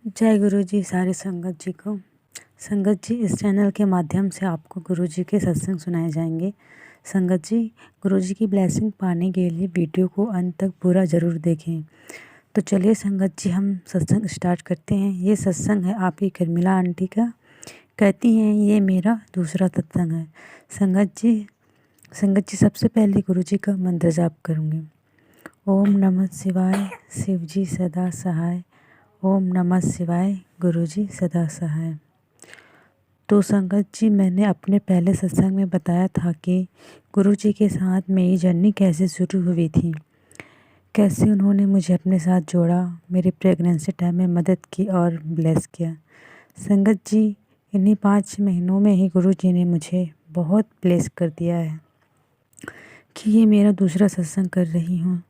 जय गुरु जी सारे संगत जी को। संगत जी, इस चैनल के माध्यम से आपको गुरु जी के सत्संग सुनाए जाएंगे। संगत जी, गुरु जी की ब्लेसिंग पाने के लिए वीडियो को अंत तक पूरा ज़रूर देखें। तो चलिए संगत जी, हम सत्संग स्टार्ट करते हैं। ये सत्संग है आपकी कर्मिला आंटी का। कहती हैं ये मेरा दूसरा सत्संग है। संगत जी सबसे पहले गुरु जी का मंत्र जाप करूँगी। ओम नमः शिवाय, शिव जी सदा सहाय। ओम नमः शिवाय, गुरु जी सदा सहाय। तो संगत जी, मैंने अपने पहले सत्संग में बताया था कि गुरु जी के साथ मेरी जर्नी कैसे शुरू हुई थी, कैसे उन्होंने मुझे अपने साथ जोड़ा, मेरी प्रेगनेंसी टाइम में मदद की और ब्लेस किया। संगत जी, इन्हीं 5 महीनों में ही गुरु जी ने मुझे बहुत ब्लेस कर दिया है कि ये मेरा दूसरा सत्संग कर रही हूँ।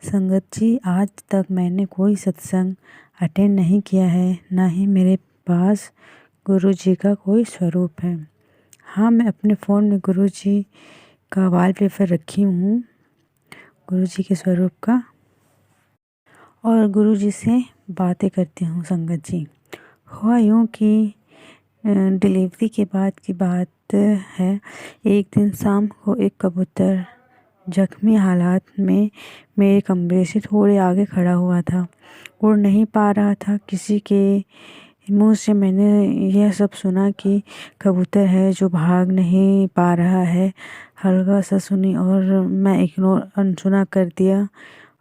संगत जी, आज तक मैंने कोई सत्संग अटेंड नहीं किया है, ना ही मेरे पास गुरु जी का कोई स्वरूप है। हाँ, मैं अपने फ़ोन में गुरु जी का वॉलपेपर रखी हूँ, गुरु जी के स्वरूप का, और गुरु जी से बातें करती हूँ। संगत जी, हुआ यूँ कि डिलीवरी के बाद की बात है। एक दिन शाम को एक कबूतर जख्मी हालात में मेरे कमरे से थोड़े आगे खड़ा हुआ था, उड़ नहीं पा रहा था। किसी के मुंह से मैंने यह सब सुना कि कबूतर है जो भाग नहीं पा रहा है। हल्का सा सुनी और मैं इग्नोर अनसुना कर दिया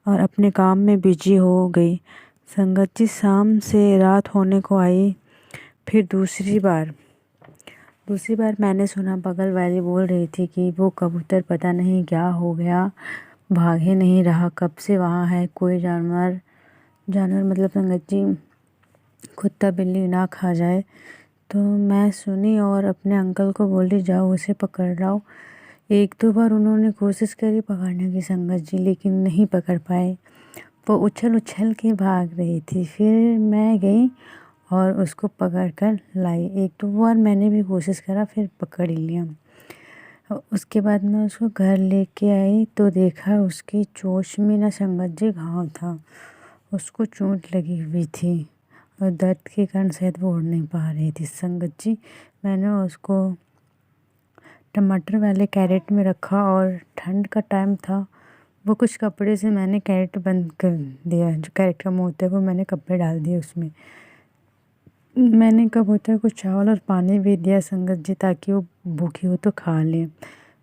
और अपने काम में बिजी हो गई। संगत जी, शाम से रात होने को आई। फिर दूसरी बार मैंने सुना, बगल वाली बोल रही थी कि वो कबूतर पता नहीं क्या हो गया, भाग ही नहीं रहा, कब से वहाँ है। कोई जानवर मतलब संगत जी, कुत्ता बिल्ली ना खा जाए। तो मैं सुनी और अपने अंकल को बोली, जाओ उसे पकड़ लाओ। 1-2 बार उन्होंने कोशिश करी पकड़ने की संगत जी, लेकिन नहीं पकड़ पाए। वो उछल के भाग रही थी। फिर मैं गई और उसको पकड़ कर लाई। 1-2 बार मैंने भी कोशिश करा, फिर पकड़ ही लिया। उसके बाद मैं उसको घर लेके आई तो देखा उसकी चोंच में ना संगत जी घाव था, उसको चोट लगी हुई थी और दर्द के कारण शायद वो उड़ नहीं पा रही थी। संगत जी, मैंने उसको टमाटर वाले कैरेट में रखा और ठंड का टाइम था। वो कुछ कपड़े से मैंने कैरेट बंद कर दिया, जो कैरेट का मुँह होता है वो मैंने कपड़े डाल दिए उसमें। मैंने कबूतर को चावल और पानी भी दिया संगत जी, ताकि वो भूखी हो तो खा ले।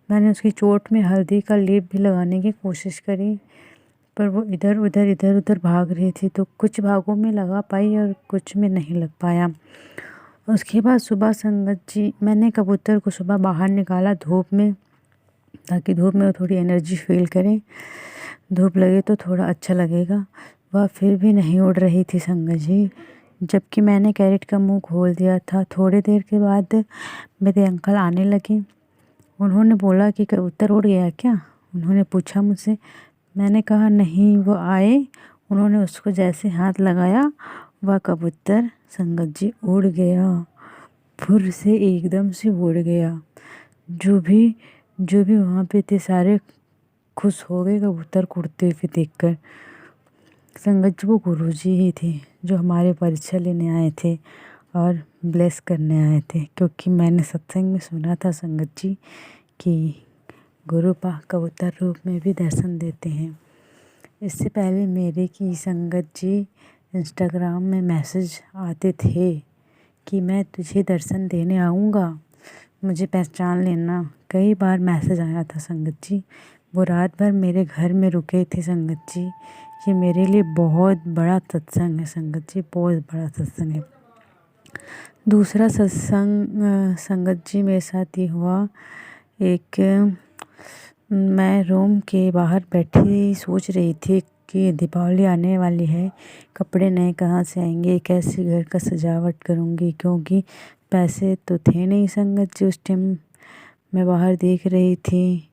मैंने उसकी चोट में हल्दी का लेप भी लगाने की कोशिश करी, पर वो इधर उधर भाग रही थी। तो कुछ भागों में लगा पाई और कुछ में नहीं लग पाया। उसके बाद सुबह संगत जी, मैंने कबूतर को सुबह बाहर निकाला धूप में, ताकि धूप में वो थोड़ी एनर्जी फील करें, धूप लगे तो थोड़ा अच्छा लगेगा। वह फिर भी नहीं उड़ रही थी संगत जी, जबकि मैंने कैरेट का मुंह खोल दिया था। थोड़ी देर के बाद मेरे अंकल आने लगे। उन्होंने बोला कि कबूतर उड़ गया क्या? उन्होंने पूछा मुझसे। मैंने कहा नहीं। वो आए, उन्होंने उसको जैसे हाथ लगाया, वह कबूतर संगत जी उड़ गया। फुर से एकदम से उड़ गया। जो भी वहाँ पे थे सारे खुश हो गए कबूतर को उड़ते हुए देखकर। संगत जी, वो गुरुजी ही थे जो हमारे परीक्षा लेने आए थे और ब्लेस करने आए थे, क्योंकि मैंने सत्संग में सुना था संगत जी कि गुरु पा कबूतर रूप में भी दर्शन देते हैं। इससे पहले मेरे की संगत जी इंस्टाग्राम में मैसेज आते थे कि मैं तुझे दर्शन देने आऊँगा, मुझे पहचान लेना। कई बार मैसेज आया था संगत जी। वो रात भर मेरे घर में रुके थे संगत जी। ये मेरे लिए बहुत बड़ा सत्संग है संगत जी, बहुत बड़ा सत्संग है। दूसरा सत्संग संगत जी मेरे साथ ही हुआ। मैं रूम के बाहर बैठी सोच रही थी कि दीपावली आने वाली है, कपड़े नए कहाँ से आएंगे, कैसे घर का सजावट करूँगी, क्योंकि पैसे तो थे नहीं संगत जी। उस टाइम मैं बाहर देख रही थी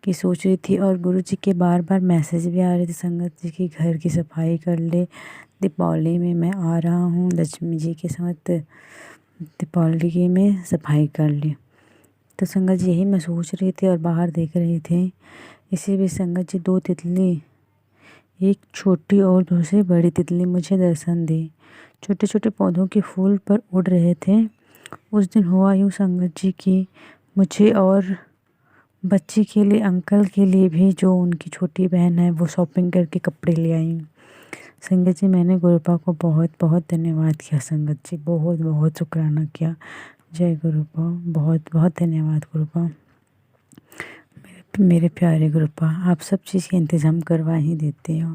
कि सोच रही थी, और गुरुजी के बार बार मैसेज भी आ रहे थे संगत जी की घर की सफाई कर ले, दीपावली में मैं आ रहा हूँ, लक्ष्मी जी के साथ दीपावली की में सफाई कर ले। तो संगत जी यही मैं सोच रही थी और बाहर देख रही थी। इसी बीच संगत जी 2 तितली, एक छोटी और दूसरी बड़ी तितली मुझे दर्शन दी। छोटे छोटे पौधों के फूल पर उड़ रहे थे। उस दिन हुआ यूँ संगत जी कि मुझे और बच्ची के लिए, अंकल के लिए भी, जो उनकी छोटी बहन है, वो शॉपिंग करके कपड़े ले आई। संगत जी, मैंने गुरुपा को बहुत बहुत धन्यवाद किया। संगत जी, बहुत बहुत शुक्राना किया। जय गुरुपा, बहुत बहुत धन्यवाद गुरुपा। मेरे प्यारे गुरुपा, आप सब चीज़ के इंतज़ाम करवा ही देते हो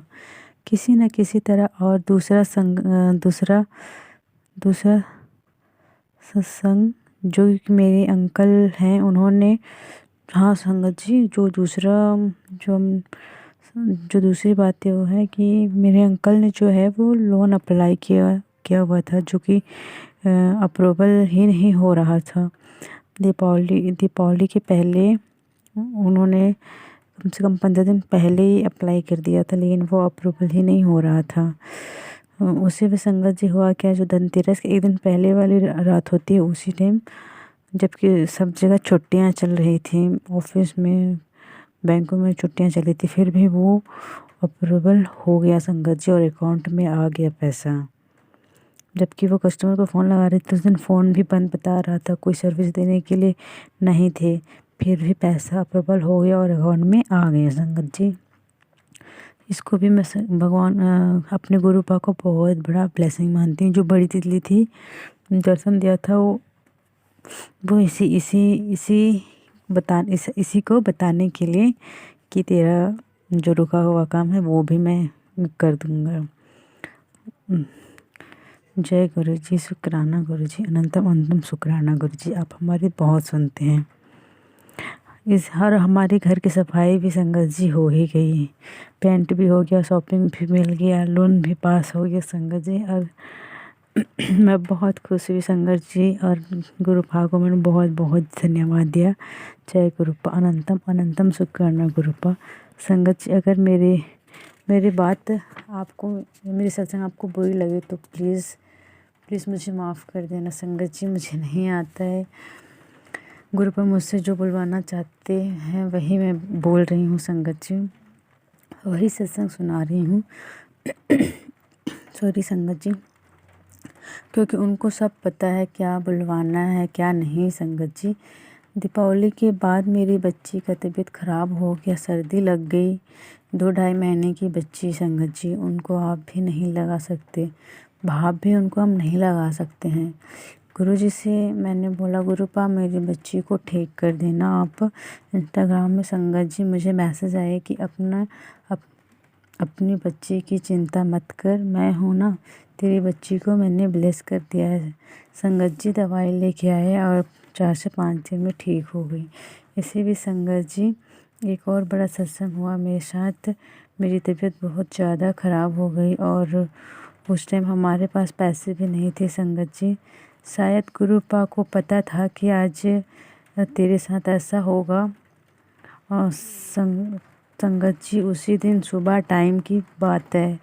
किसी न किसी तरह। और दूसरा सत्संग जो कि मेरे अंकल हैं, उन्होंने, हाँ संगत जी, जो दूसरी बात है वो है कि मेरे अंकल ने जो है वो लोन अप्लाई किया हुआ था, जो कि अप्रूवल ही नहीं हो रहा था। दीपावली के पहले उन्होंने कम से कम 15 दिन पहले ही अप्लाई कर दिया था, लेकिन वो अप्रूवल ही नहीं हो रहा था। उसी में संगत जी हुआ क्या, जो धनतेरस के एक दिन पहले वाली रात होती है, उसी टाइम जबकि सब जगह छुट्टियां चल रही थी, ऑफिस में, बैंकों में छुट्टियां चली थी, फिर भी वो अप्रूवल हो गया संगत जी, और अकाउंट में आ गया पैसा। जबकि वो कस्टमर को फ़ोन लगा रहे थे, उस दिन फ़ोन भी बंद बता रहा था, कोई सर्विस देने के लिए नहीं थे, फिर भी पैसा अप्रूवल हो गया और अकाउंट में आ गया संगत जी। इसको भी मैं भगवान, अपने गुरुपा को बहुत बड़ा ब्लेसिंग मानती हूँ। जो बड़ी तितली थी, दर्शन दिया था, वो इसी को बताने के लिए कि तेरा जो रुका हुआ काम है वो भी मैं कर दूँगा। जय गुरु जी, शुक्राना गुरु जी, अनंतम अनंतम शुक्राना गुरु जी, आप हमारी बहुत सुनते हैं। हमारे घर की सफाई भी संगत जी हो ही गई, पेंट भी हो गया, शॉपिंग भी मिल गया, लोन भी पास हो गया संगत जी। और मैं बहुत खुश हुई संगत जी, और गुरुपा को मैंने बहुत बहुत धन्यवाद दिया। जय गुरुपा, अनंतम अनंतम शुक्राना गुरुपा। संगत जी, अगर मेरी बात आपको, मेरी सत्संग आपको बुरी लगे तो प्लीज़ मुझे माफ़ कर देना संगत जी, मुझे नहीं आता है। गुरुपा मुझसे जो बुलवाना चाहते हैं वही मैं बोल रही हूँ संगत जी, वही सत्संग सुना रही हूँ। सॉरी संगत जी, क्योंकि उनको सब पता है क्या बुलवाना है क्या नहीं संगत जी। दीपावली के बाद मेरी बच्ची का तबीयत ख़राब हो गया, सर्दी लग गई। 2-2.5 महीने की बच्ची संगत जी, उनको आप भी नहीं लगा सकते, भाप भी उनको हम नहीं लगा सकते हैं। गुरुजी से मैंने बोला, गुरुपा मेरी बच्ची को ठीक कर देना आप। इंस्टाग्राम में संगत जी मुझे मैसेज आए कि अपनी बच्ची की चिंता मत कर, मैं हूँ ना, तेरी बच्ची को मैंने ब्लेस कर दिया है। संगत जी दवाई लेके आए और 4 से 5 दिन में ठीक हो गई। इसी भी संगत जी, एक और बड़ा सत्संग हुआ मेरे साथ। मेरी तबीयत बहुत ज़्यादा ख़राब हो गई और उस टाइम हमारे पास पैसे भी नहीं थे संगत जी। शायद गुरुपा को पता था कि आज तेरे साथ ऐसा होगा। और संगत जी, उसी दिन सुबह टाइम की बात है,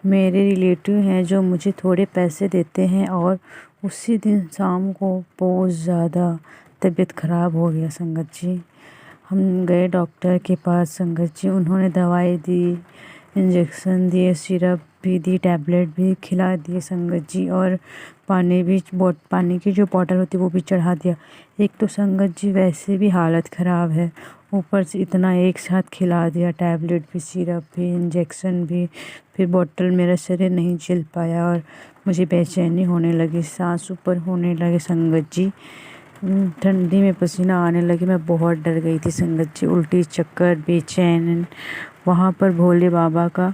मेरे रिलेटिव हैं जो मुझे थोड़े पैसे देते हैं, और उसी दिन शाम को बहुत ज़्यादा तबीयत ख़राब हो गया संगत जी। हम गए डॉक्टर के पास संगत जी, उन्होंने दवाई दी, इंजेक्शन दिए, सिरप भी दी, टैबलेट भी खिला दिए संगत जी, और पानी की जो बॉटल होती है वो भी चढ़ा दिया। एक तो संगत जी वैसे भी हालत ख़राब है, ऊपर से इतना एक साथ खिला दिया, टैबलेट भी, सिरप भी, इंजेक्शन भी, फिर बॉटल। मेरा शरीर नहीं झेल पाया और मुझे बेचैनी होने लगी, सांस ऊपर होने लगे संगत जी, ठंडी में पसीना आने लगे। मैं बहुत डर गई थी संगत जी, उल्टी, चक्कर, बेचैन। वहाँ पर भोले बाबा का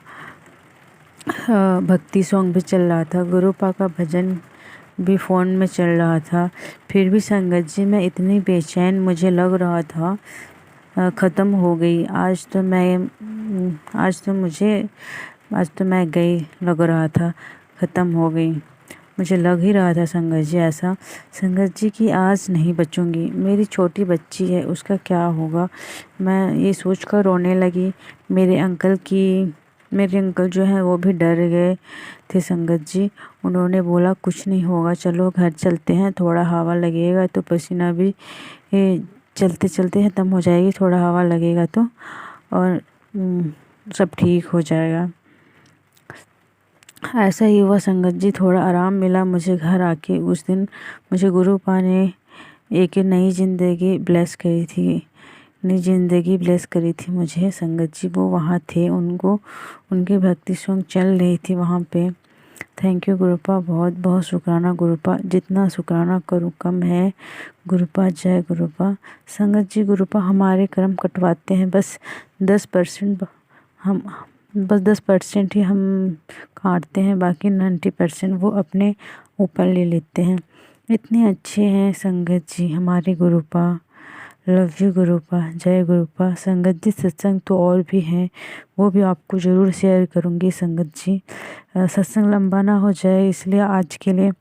भक्ति सॉन्ग भी चल रहा था, गुरुपा का भजन भी फ़ोन में चल रहा था। फिर भी संगत जी मैं इतनी बेचैन, मुझे लग रहा था ख़त्म हो गई। आज तो मैं गई, लग रहा था ख़त्म हो गई, मुझे लग ही रहा था संगत जी ऐसा, संगत जी कि आज नहीं बचूंगी। मेरी छोटी बच्ची है, उसका क्या होगा, मैं ये सोचकर रोने लगी। मेरे अंकल जो हैं वो भी डर गए थे संगत जी। उन्होंने बोला कुछ नहीं होगा, चलो घर चलते हैं, थोड़ा हवा लगेगा तो पसीना भी चलते चलते ख़त्म हो जाएगी, थोड़ा हवा लगेगा तो, और सब ठीक हो जाएगा। ऐसा ही हुआ संगत जी, थोड़ा आराम मिला मुझे घर आके। उस दिन मुझे गुरुपा ने एक नई ज़िंदगी ब्लेस करी थी, नई ज़िंदगी ब्लेस करी थी मुझे। संगत जी वो वहाँ थे, उनको उनकी भक्ति सॉन्ग चल रही थी वहाँ पे। थैंक यू गुरुपा, बहुत बहुत शुक्राना गुरुपा, जितना शुक्राना करूँ कम है गुरुपा। जय गुरुपा। संगत जी गुरुपा हमारे कर्म कटवाते हैं, बस 10% हम बस 10% ही हम काटते हैं, बाकी 90% वो अपने ऊपर ले लेते हैं। इतने अच्छे हैं संगत जी हमारे गुरुपा। Love you गुरुपा। जय गुरुपा। संगत जी सत्संग तो और भी हैं, वो भी आपको ज़रूर शेयर करूँगी संगत जी। सत्संग लंबा ना हो जाए इसलिए आज के लिए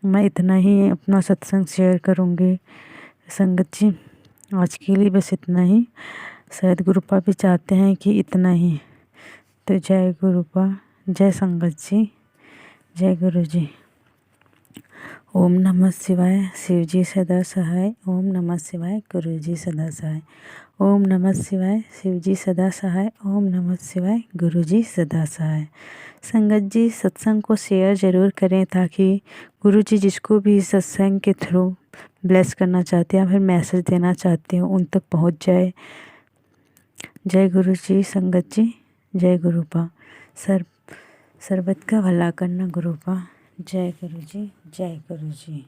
मैं इतना ही अपना सत्संग शेयर करूँगी संगत जी। आज के लिए बस इतना ही, शायद गुरुपा भी चाहते हैं कि इतना ही। तो जय गुरुपा, जय संगत जी, जय गुरु जी। ओम नमः शिवाय, शिव जी सदा सहाय। ओम नमः शिवाय, गुरु जी सदा सहाय। ओम नमः शिवाय, शिव जी सदा सहाय। ओम नमः शिवाय, गुरु जी सदा सहाय। संगत जी सत्संग को शेयर ज़रूर करें ताकि गुरु जी जिसको भी सत्संग के थ्रू ब्लेस करना चाहते हैं या फिर मैसेज देना चाहते हो उन तक पहुंच जाए। जय गुरु जी संगत जी, जय गुरुपा। सर्बत का भला करना गुरुपा। जय गुरु जी, जय गुरु जी।